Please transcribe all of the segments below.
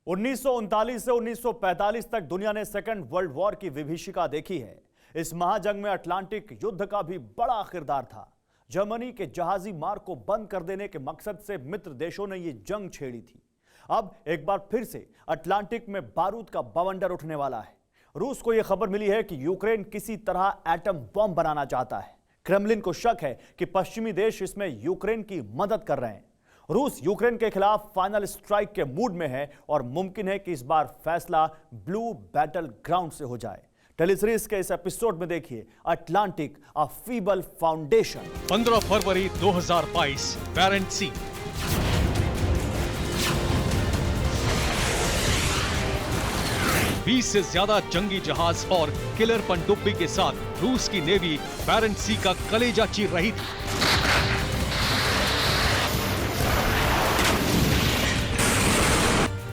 1939 से 1945 तक दुनिया ने सेकेंड वर्ल्ड वॉर की विभीषिका देखी है। इस महाजंग में अटलांटिक युद्ध का भी बड़ा किरदार था। जर्मनी के जहाजी मार्ग को बंद कर देने के मकसद से मित्र देशों ने यह जंग छेड़ी थी। अब एक बार फिर से अटलांटिक में बारूद का बवंडर उठने वाला है। रूस को यह खबर मिली है कि यूक्रेन किसी तरह एटम बम बनाना चाहता है। क्रेमलिन को शक है कि पश्चिमी देश इसमें यूक्रेन की मदद कर रहे हैं। रूस यूक्रेन के खिलाफ फाइनल स्ट्राइक के मूड में है और मुमकिन है कि इस बार फैसला ब्लू बैटल ग्राउंड से हो जाए। टेलीसीरीज के इस एपिसोड में देखिए अटलांटिक अ फीबल फाउंडेशन। 15 फरवरी 2022 बैरेंट सी। बीस से ज्यादा जंगी जहाज और किलर पनडुब्बी के साथ रूस की नेवी बैरेंट सी का कलेजा चीर रही थी।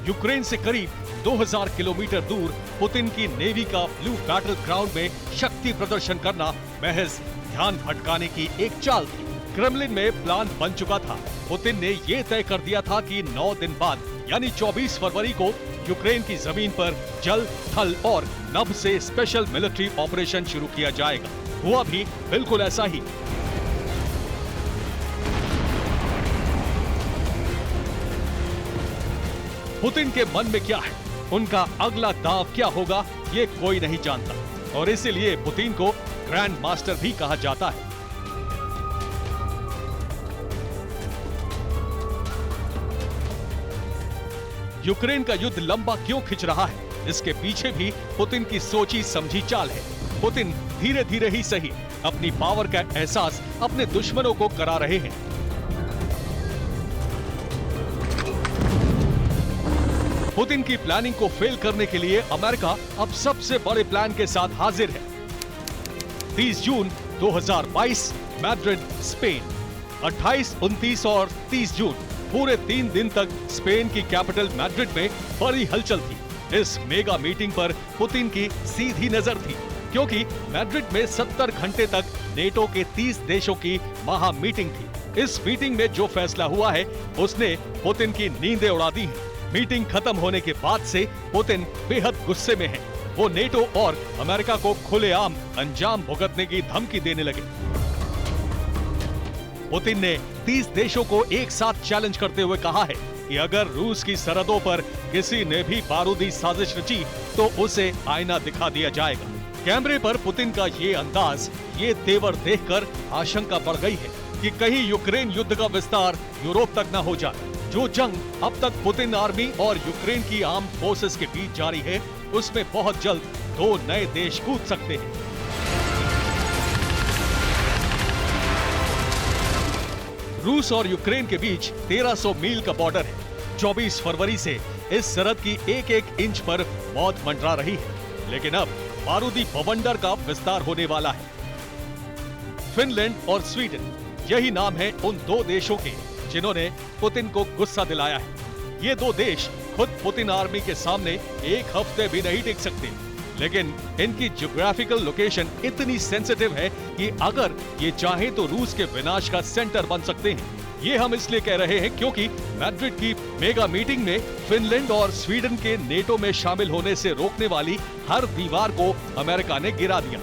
यूक्रेन से करीब 2000 किलोमीटर दूर पुतिन की नेवी का ब्लू बैटल ग्राउंड में शक्ति प्रदर्शन करना महज ध्यान भटकाने की एक चाल थी। क्रेमलिन में प्लान बन चुका था। पुतिन ने यह तय कर दिया था कि 9 दिन बाद यानी 24 फरवरी को यूक्रेन की जमीन पर जल, थल और नभ से स्पेशल मिलिट्री ऑपरेशन शुरू किया जाएगा। हुआ भी बिल्कुल ऐसा ही। पुतिन के मन में क्या है, उनका अगला दांव क्या होगा, ये कोई नहीं जानता और इसीलिए पुतिन को ग्रैंड मास्टर भी कहा जाता है। यूक्रेन का युद्ध लंबा क्यों खिंच रहा है, इसके पीछे भी पुतिन की सोची समझी चाल है। पुतिन धीरे धीरे ही सही अपनी पावर का एहसास अपने दुश्मनों को करा रहे हैं। पुतिन की प्लानिंग को फेल करने के लिए अमेरिका अब सबसे बड़े प्लान के साथ हाजिर है। 30 जून 2022 मैड्रिड, स्पेन। 28, 29 और 30 जून पूरे 3 दिन तक स्पेन की कैपिटल मैड्रिड में बड़ी हलचल थी। इस मेगा मीटिंग पर पुतिन की सीधी नजर थी क्योंकि मैड्रिड में 70 घंटे तक नेटो के 30 देशों की महा मीटिंग थी। इस मीटिंग में जो फैसला हुआ है उसने पुतिन की नींदें उड़ा दी हैं। मीटिंग खत्म होने के बाद से पुतिन बेहद गुस्से में है। वो नेटो और अमेरिका को खुलेआम अंजाम भुगतने की धमकी देने लगे। पुतिन ने 30 देशों को एक साथ चैलेंज करते हुए कहा है कि अगर रूस की सरहदों पर किसी ने भी बारूदी साजिश रची तो उसे आईना दिखा दिया जाएगा। कैमरे पर पुतिन का ये अंदाज, ये तेवर देखकर आशंका बढ़ गई है कि कहीं यूक्रेन युद्ध का विस्तार यूरोप तक न हो जाए। जो जंग अब तक पुतिन आर्मी और यूक्रेन की आर्म्ड फोर्सेस के बीच जारी है, उसमें बहुत जल्द 2 नए देश कूद सकते हैं। रूस और यूक्रेन के बीच 1300 मील का बॉर्डर है। 24 फरवरी से इस सरहद की एक-एक इंच पर मौत मंडरा रही है, लेकिन अब बारूदी बवंडर का विस्तार होने वाला है। फिनलैंड और स्वीडन, यही नाम है उन 2 देशों के जिन्होंने पुतिन को गुस्सा दिलाया है। ये 2 देश खुद पुतिन आर्मी के सामने एक हफ्ते भी नहीं टिक सकते, लेकिन इनकी ज्योग्राफिकल लोकेशन इतनी सेंसिटिव है कि अगर ये चाहे तो रूस के विनाश का सेंटर बन सकते हैं। ये हम इसलिए कह रहे हैं क्योंकि मैड्रिड की मेगा मीटिंग में फिनलैंड और स्वीडन के नेटो में शामिल होने से रोकने वाली हर दीवार को अमेरिका ने गिरा दिया।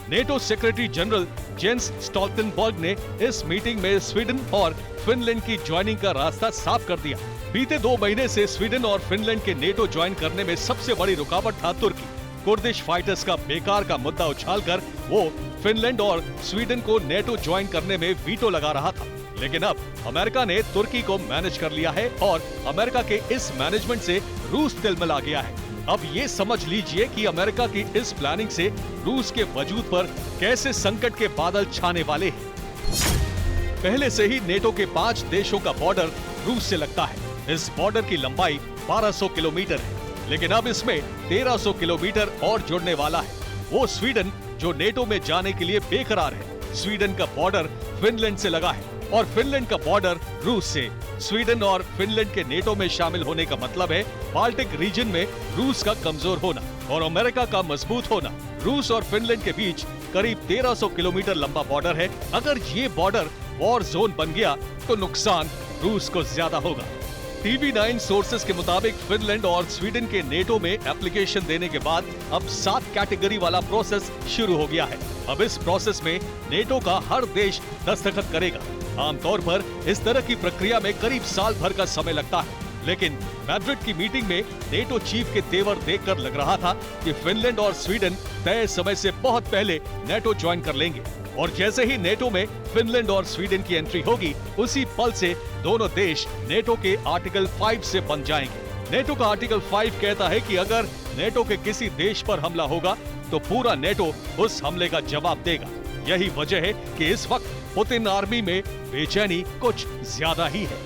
NATO secretary general Jens Stoltenberg ने इस मीटिंग में स्वीडन और फिनलैंड की ज्वाइनिंग का रास्ता साफ कर दिया। बीते 2 महीने से स्वीडन और फिनलैंड के नेटो ज्वाइन करने में सबसे बड़ी रुकावट था तुर्की। कुर्दिश फाइटर्स का बेकार का मुद्दा उछालकर वो फिनलैंड और स्वीडन को नेटो ज्वाइन करने में वीटो लगा रहा था, लेकिन अब अमेरिका ने तुर्की को मैनेज कर लिया है और अमेरिका के इस मैनेजमेंट से रूस तिलमिला गया है। अब ये समझ लीजिए कि अमेरिका की इस प्लानिंग से रूस के वजूद पर कैसे संकट के बादल छाने वाले हैं। पहले से ही नेटो के 5 देशों का बॉर्डर रूस से लगता है। इस बॉर्डर की लंबाई 1200 किलोमीटर है, लेकिन अब इसमें 1300 किलोमीटर और जुड़ने वाला है। वो स्वीडन जो नेटो में जाने के लिए बेकरार है। स्वीडन का बॉर्डर फिनलैंड से लगा है और फिनलैंड का बॉर्डर रूस से। स्वीडन और फिनलैंड के नेटो में शामिल होने का मतलब है बाल्टिक रीजन में रूस का कमजोर होना और अमेरिका का मजबूत होना। रूस और फिनलैंड के बीच करीब 1300 किलोमीटर लंबा बॉर्डर है। अगर ये बॉर्डर वॉर जोन बन गया तो नुकसान रूस को ज्यादा होगा। TV9 सोर्सेस के मुताबिक फिनलैंड और स्वीडन के नेटो में एप्लीकेशन देने के बाद अब 7 कैटेगरी वाला प्रोसेस शुरू हो गया है। अब इस प्रोसेस में नेटो का हर देश दस्तखत करेगा। आमतौर पर इस तरह की प्रक्रिया में करीब साल भर का समय लगता है, लेकिन मैड्रिड की मीटिंग में नेटो चीफ के तेवर देखकर लग रहा था कि फिनलैंड और स्वीडन तय समय से बहुत पहले नेटो ज्वाइन कर लेंगे और जैसे ही नेटो में फिनलैंड और स्वीडन की एंट्री होगी, उसी पल से दोनों देश नेटो के आर्टिकल 5 से बन जाएंगे। नेटो का आर्टिकल 5 कहता है कि अगर नेटो के किसी देश पर हमला होगा तो पूरा नेटो उस हमले का जवाब देगा। यही वजह है कि इस वक्त पुतिन आर्मी में बेचैनी कुछ ज्यादा ही है।